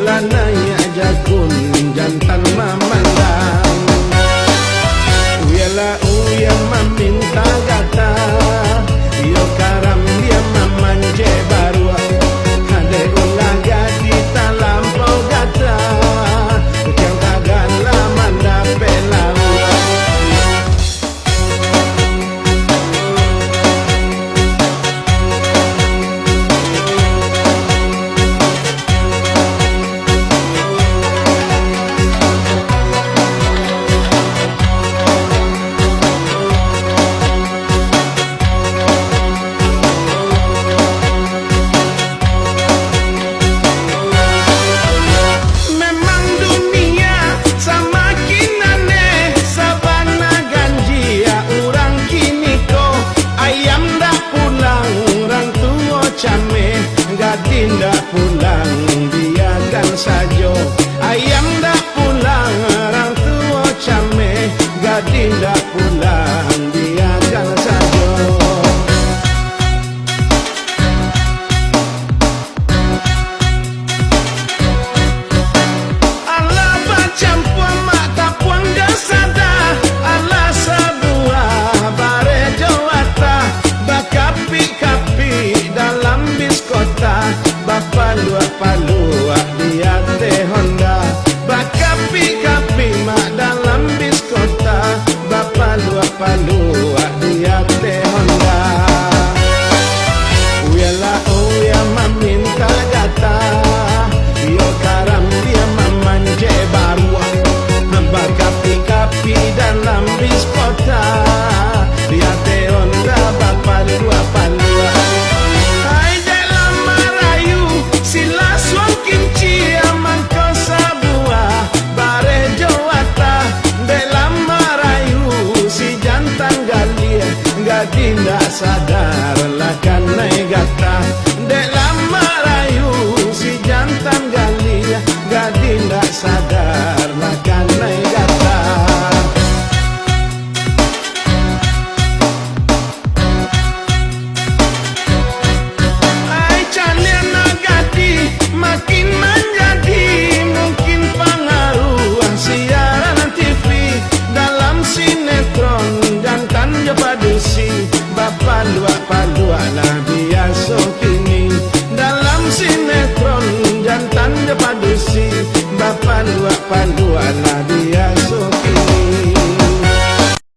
lananya jagun jantan memandang. Uyalah uya meminta gata, yo karam dia memanje barua. Ade ulah gadi tak lampau gata, yang kagak lama dape lawa. Gadinda pulang biarkan saja, ayam dah pulang orang tua came. Gadinda pulang biarkan saja. Allah macam puan mak tak puan jasada, Allah sebuah bare jawata, bakapi-kapi dalam bis kota. Bapalua-palua dia teh Honda, bakapi-kapi mak dalam bis kota. Bapalua-palua dia teh Honda. Uyalah uya meminta gata, yo karam dia memanje barua. Bakapi-kapi dalam bis kota, dia teh Honda. Bapalua-palua sila suang kimchi aman kau sabua bare jawata dalam marayu si jantan galia. Gadinda sadar